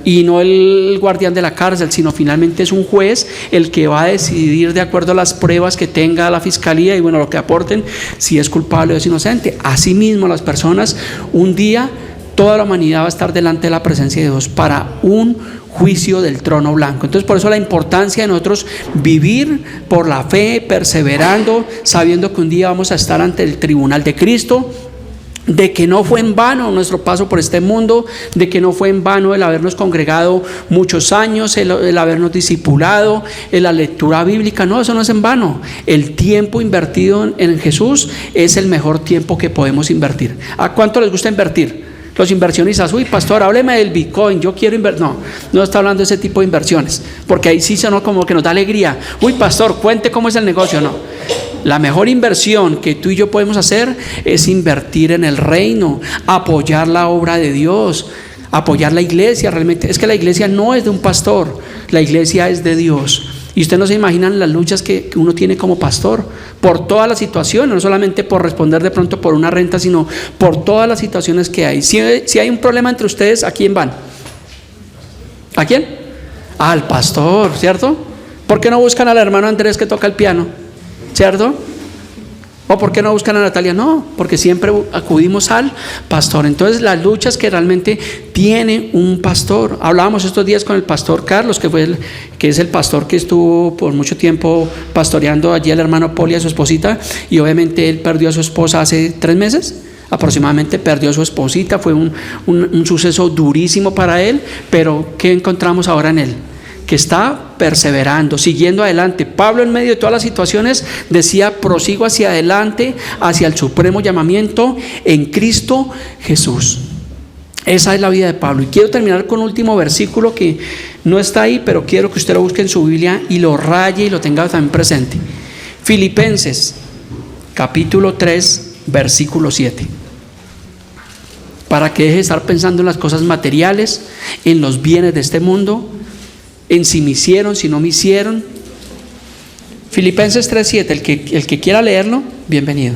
y no el guardián de la cárcel, sino finalmente es un juez el que va a decidir de acuerdo a las pruebas que tenga la fiscalía y bueno, lo que aporten, si es culpable o es inocente. Asimismo, las personas, un día toda la humanidad va a estar delante de la presencia de Dios para un juicio del trono blanco. Entonces, por eso la importancia de nosotros vivir por la fe, perseverando, sabiendo que un día vamos a estar ante el tribunal de Cristo, de que no fue en vano nuestro paso por este mundo, de que no fue en vano el habernos congregado muchos años, el habernos discipulado, en la lectura bíblica. No, eso no es en vano. El tiempo invertido en Jesús es el mejor tiempo que podemos invertir. ¿A cuánto les gusta invertir? Los inversionistas, uy, pastor, hábleme del Bitcoin, yo quiero invertir. No está hablando de ese tipo de inversiones, porque ahí sí sonó como que nos da alegría. Uy, pastor, cuente cómo es el negocio. No, la mejor inversión que tú y yo podemos hacer es invertir en el reino, apoyar la obra de Dios, apoyar la iglesia. Realmente es que la iglesia no es de un pastor, la iglesia es de Dios. Y ustedes no se imaginan las luchas que uno tiene como pastor por todas las situaciones, no solamente por responder de pronto por una renta, sino por todas las situaciones que hay. Si hay un problema entre ustedes, ¿a quién van? ¿A quién? Al pastor, ¿cierto? ¿Por qué no buscan al hermano Andrés que toca el piano? ¿Cierto? ¿O por qué no buscan a Natalia? No, porque siempre acudimos al pastor. Entonces, las luchas que realmente tiene un pastor. Hablábamos estos días con el pastor Carlos, que es el pastor que estuvo por mucho tiempo pastoreando allí al hermano Poli, a su esposita, y obviamente él perdió a su esposa hace 3 meses. Aproximadamente perdió a su esposita. Fue un suceso durísimo para él, pero ¿qué encontramos ahora en él? Que está perseverando, siguiendo adelante. Pablo, en medio de todas las situaciones, decía: prosigo hacia adelante, hacia el supremo llamamiento en Cristo Jesús. Esa es la vida de Pablo. Y quiero terminar con un último versículo que no está ahí, pero quiero que usted lo busque en su Biblia y lo raye y lo tenga también presente. Filipenses capítulo 3 versículo 7. Para que deje de estar pensando en las cosas materiales, en los bienes de este mundo, en si me hicieron, si no me hicieron. Filipenses 3:7, el que quiera leerlo, bienvenido.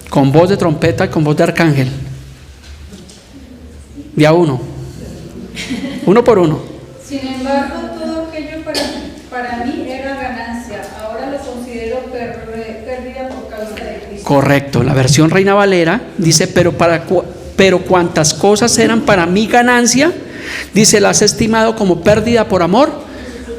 Con voz de trompeta, con voz de arcángel. De a uno por uno. Sin embargo, todo aquello para mí era ganancia. Ahora lo considero pérdida por causa de Cristo. Correcto, la versión Reina Valera dice: pero cuantas cosas eran para mí ganancia, dice, las he estimado como pérdida por amor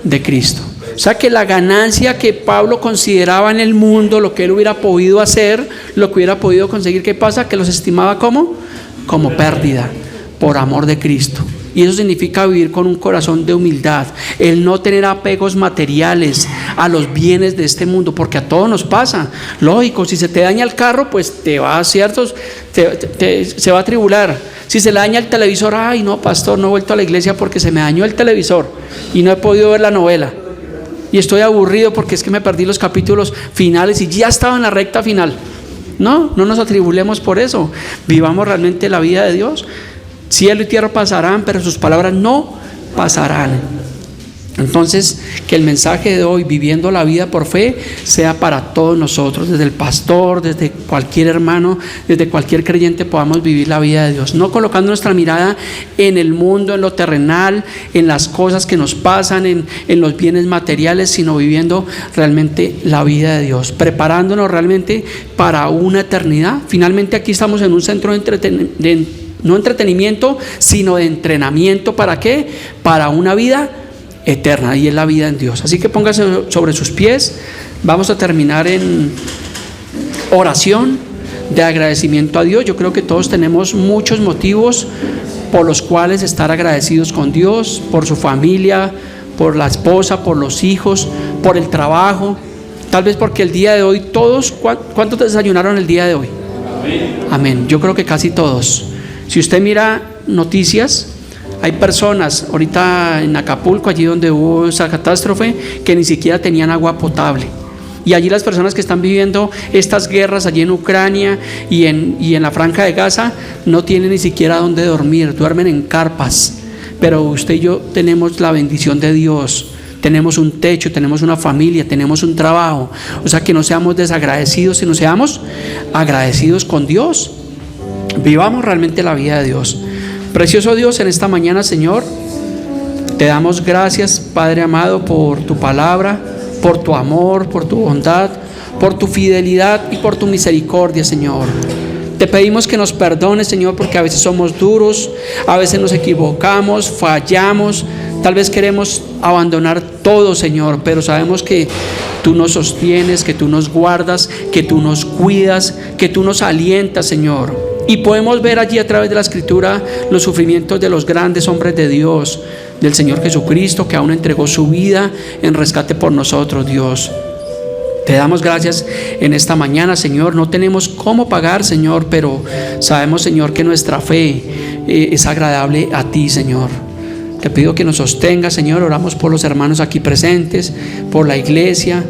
de Cristo. O sea que la ganancia que Pablo consideraba en el mundo, lo que él hubiera podido hacer, lo que hubiera podido conseguir, ¿qué pasa? Que los estimaba como pérdida por amor de Cristo. Y eso significa vivir con un corazón de humildad, el no tener apegos materiales a los bienes de este mundo, porque a todos nos pasa. Lógico, si se te daña el carro, pues te va, ¿cierto? Se va a tribular. Si se le daña el televisor, ay no, pastor, no he vuelto a la iglesia porque se me dañó el televisor y no he podido ver la novela. Y estoy aburrido porque es que me perdí los capítulos finales y ya estaba en la recta final. No nos atribulemos por eso. Vivamos realmente la vida de Dios. Cielo y tierra pasarán, pero sus palabras no pasarán. Entonces, que el mensaje de hoy, viviendo la vida por fe, sea para todos nosotros, desde el pastor, desde cualquier hermano, desde cualquier creyente, podamos vivir la vida de Dios, no colocando nuestra mirada en el mundo, en lo terrenal, en las cosas que nos pasan, en los bienes materiales, sino viviendo realmente la vida de Dios, preparándonos realmente para una eternidad. Finalmente aquí estamos en un centro de no entretenimiento, sino de entrenamiento. ¿Para qué? Para una vida eterna, y es la vida en Dios. Así que póngase sobre sus pies. Vamos a terminar en oración de agradecimiento a Dios. Yo creo que todos tenemos muchos motivos por los cuales estar agradecidos con Dios, por su familia, por la esposa, por los hijos, por el trabajo. Tal vez porque el día de hoy todos, ¿cuántos desayunaron el día de hoy? Amén. Yo creo que casi todos. Si usted mira noticias, hay personas ahorita en Acapulco, allí donde hubo esa catástrofe, que ni siquiera tenían agua potable. Y allí las personas que están viviendo estas guerras allí en Ucrania y en la Franja de Gaza no tienen ni siquiera dónde dormir, duermen en carpas. Pero usted y yo tenemos la bendición de Dios, tenemos un techo, tenemos una familia, tenemos un trabajo. O sea, que no seamos desagradecidos, sino seamos agradecidos con Dios. Vivamos realmente la vida de Dios. Precioso Dios, en esta mañana, Señor, te damos gracias, Padre amado, por tu palabra, por tu amor, por tu bondad, por tu fidelidad y por tu misericordia, Señor. Te pedimos que nos perdones, Señor, porque a veces somos duros, a veces nos equivocamos, fallamos, tal vez queremos abandonar todo, Señor, pero sabemos que tú nos sostienes, que tú nos guardas, que tú nos cuidas, que tú nos alientas, Señor. Y podemos ver allí a través de la Escritura los sufrimientos de los grandes hombres de Dios, del Señor Jesucristo, que aún entregó su vida en rescate por nosotros, Dios. Te damos gracias en esta mañana, Señor. No tenemos cómo pagar, Señor, pero sabemos, Señor, que nuestra fe es agradable a ti, Señor. Te pido que nos sostenga, Señor. Oramos por los hermanos aquí presentes, por la iglesia,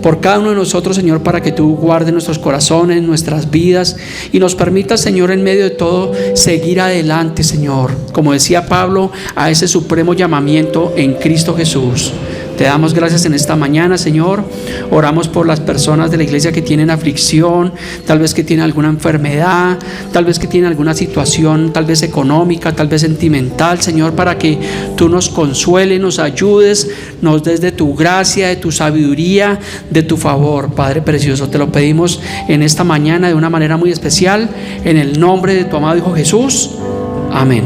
por cada uno de nosotros, Señor, para que tú guardes nuestros corazones, nuestras vidas, y nos permitas, Señor, en medio de todo, seguir adelante, Señor, como decía Pablo, a ese supremo llamamiento en Cristo Jesús. Te damos gracias en esta mañana, Señor. Oramos por las personas de la iglesia que tienen aflicción, tal vez que tienen alguna enfermedad, tal vez que tienen alguna situación, tal vez económica, tal vez sentimental, Señor, para que tú nos consueles, nos ayudes, nos des de tu gracia, de tu sabiduría, de tu favor, Padre precioso. Te lo pedimos en esta mañana de una manera muy especial, en el nombre de tu amado Hijo Jesús. Amén.